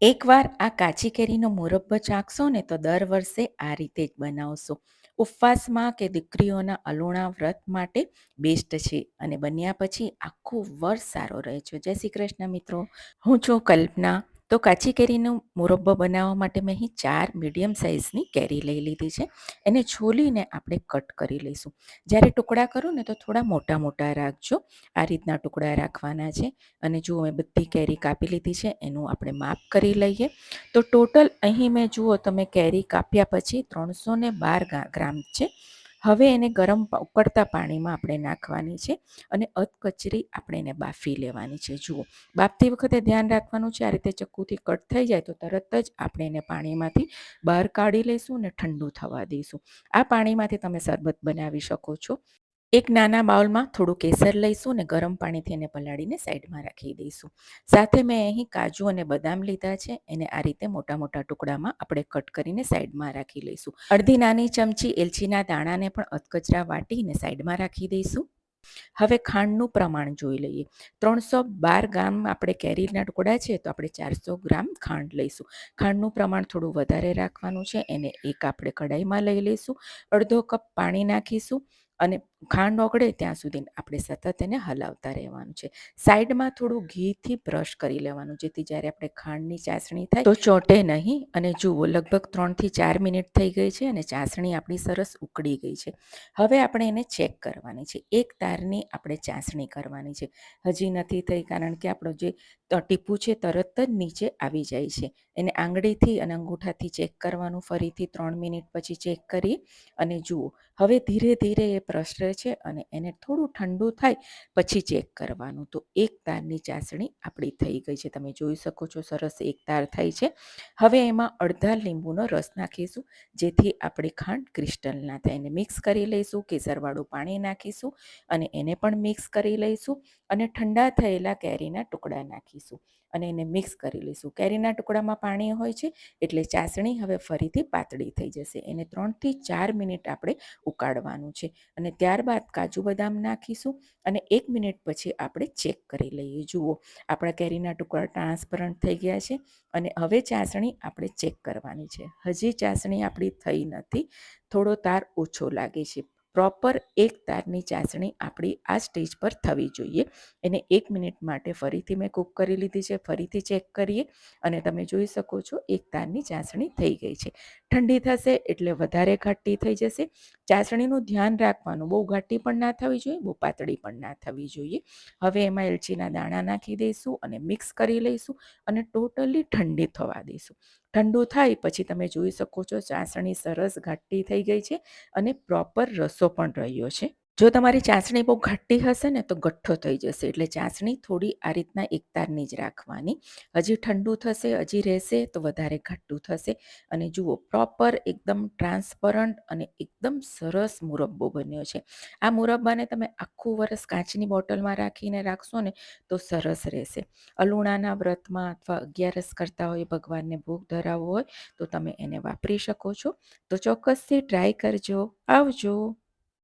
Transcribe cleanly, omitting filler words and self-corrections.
એકવાર આ કાચી કેરીનો મુરબ્બો ચાખશો ને તો દર વર્ષે આ રીતે જ બનાવશો. ઉપવાસમાં કે દીકરીઓના અલુણા વ્રત માટે બેસ્ટ છે અને બન્યા પછી આખું વર્ષ સારો રહે છે. જય શ્રી કૃષ્ણ મિત્રો, હું છું કલ્પના. તો કાચી કેરીનો મુરબ્બો બનાવવા માટે મેં અહીં 4 મીડિયમ સાઇઝની કેરી લઈ લીધી છે. એને છોલીને આપણે કટ કરી લઈશું. જ્યારે ટુકડા કરો ને તો થોડા મોટા મોટા રાખજો. આ રીતના ટુકડા રાખવાના છે. અને જુઓ મેં બધી કેરી કાપી લીધી છે, એનું આપણે માપ કરી લઈએ. તો ટોટલ અહીં મેં જુઓ તમે કેરી કાપ્યા પછી 312 ગ્રામ છે. હવે એને ગરમ ઉકળતા પાણીમાં આપણે નાખવાની છે અને અધકચરી આપણે એને બાફી લેવાની છે. જુઓ, બાફતી વખતે ધ્યાન રાખવાનું છે, આ રીતે ચક્કુથી કટ થઈ જાય તો તરત જ આપણે એને પાણીમાંથી બહાર કાઢી લઈશું અને ઠંડુ થવા દઈશું. આ પાણીમાંથી તમે શરબત બનાવી શકો છો. એક નાના બાઉલમાં થોડું કેસર લઈશું અને ગરમ પાણીથી એને પલાળીને સાઈડમાં રાખી દઈશું. સાથે મેં અહીં કાજુ અને બદામ લીધા છે, એને આ રીતે મોટા મોટા ટુકડામાં આપણે કટ કરીને સાઈડમાં રાખી લઈશું. અડધી નાની ચમચી એલચીના દાણાને પણ અધકચરા વાટીને સાઈડમાં રાખી દઈશું. હવે ખાંડનું પ્રમાણ જોઈ લઈએ. 312 ગ્રામ આપણે કેરીના ટુકડા છે તો આપણે 400 ગ્રામ ખાંડ લઈશું. ખાંડનું પ્રમાણ થોડું વધારે રાખવાનું છે. એને એક આપણે કઢાઈમાં લઈ લઈશું. અડધો કપ પાણી નાખીશું અને ખાંડ ઓગળે ત્યાં સુધી આપણે સતત એને હલાવતા રહેવાનું છે. સાઈડમાં થોડું ઘીથી બ્રશ કરી લેવાનું, જેથી જ્યારે આપણે ખાંડની ચાસણી થાય તો ચોંટે નહીં. અને જુઓ, લગભગ 3 થી 4 મિનિટ થઈ ગઈ છે અને ચાસણી આપણી સરસ ઉકળી ગઈ છે. હવે આપણે એને ચેક કરવાની છે. એક તારની આપણે ચાસણી કરવાની છે. હજી નથી થઈ, કારણ કે આપણો જે ટીપું છે તરત જ નીચે આવી જાય છે. એને આંગળીથી અને અંગૂઠાથી ચેક કરવાનું. ફરીથી 3 મિનિટ પછી ચેક કરી અને જુઓ, હવે ધીરે ધીરે એ પ્રસરે છે અને એને થોડું ઠંડુ થાય પછી ચેક કરવાનું. તો એક તારની ચાસણી આપણી થઈ ગઈ છે. તમે જોઈ શકો છો, સરસ એક તાર થઈ છે. હવે એમાં અડધા લીંબુનો રસ નાખીશું, જેથી આપણી ખાંડ ક્રિસ્ટલ ના થાય. એને મિક્સ કરી લઈશું. કેસરવાળું પાણી નાખીશું અને એને પણ મિક્સ કરી લઈશું અને ઠંડા થયેલા કેરીના ટુકડા નાખીશું અને એને મિક્સ કરી લઈશું. કેરીના ટુકડામાં પાણી હોય છે એટલે ચાસણી હવે ફરીથી પાતળી થઈ જશે. એને 3 થી 4 મિનિટ આપણે ઉકાળવાનું છે અને ત્યારબાદ કાજુ બદામ નાખીશું અને 1 મિનિટ પછી આપણે ચેક કરી લઈએ. જુઓ, આપણા કેરીના ટુકડા ટ્રાન્સપરન્ટ થઈ ગયા છે અને હવે ચાસણી આપણે ચેક કરવાની છે. હજી ચાસણી આપણી થઈ નથી, થોડો તાર ઓછો લાગે છે. પ્રોપર એક તારની ચાસણી આપણી આ સ્ટેજ પર થવી જોઈએ. એને 1 મિનિટ માટે ફરીથી મેં કૂક કરી લીધી છે. ફરીથી ચેક કરીએ અને તમે જોઈ શકો છો, એક તારની ચાસણી થઈ ગઈ છે. ઠંડી થશે એટલે વધારે ઘાટી થઈ જશે. ચાસણીનું ધ્યાન રાખવાનું, બહુ ઘાટી પણ ના થવી જોઈએ, બહુ પાતળી પણ ના થવી જોઈએ. હવે એમાં એલચીના દાણા નાખી દઈશું અને મિક્સ કરી લઈશું અને ટોટલી ઠંડી થવા દઈશું. ઠંડુ થાય પછી તમે જોઈ શકો છો, ચાસણી સરસ ઘાટી થઈ ગઈ છે અને પ્રોપર રસો પણ રહ્યો છે. જો તમારી ચાસણી બહુ ઘાટી હશે ને તો ગઠ્ઠો થઈ જશે, એટલે ચાસણી થોડી આ રીતના એકતારની જ રાખવાની. હજી ઠંડુ થશે, હજી રહેશે તો વધારે ઘાટું થશે. અને જુઓ, પ્રોપર એકદમ ટ્રાન્સપરન્ટ અને એકદમ સરસ મુરબ્બો બન્યો છે. આ મુરબ્બાને તમે આખું વર્ષ કાચની બોટલમાં રાખીને રાખશો ને તો સરસ રહેશે. અલુણાના વ્રતમાં અથવા 11 કરતા હોય, ભગવાનને ભોગ ધરાવવો હોય તો તમે એને વાપરી શકો છો. તો ચોક્કસથી ટ્રાય કરજો. આવજો.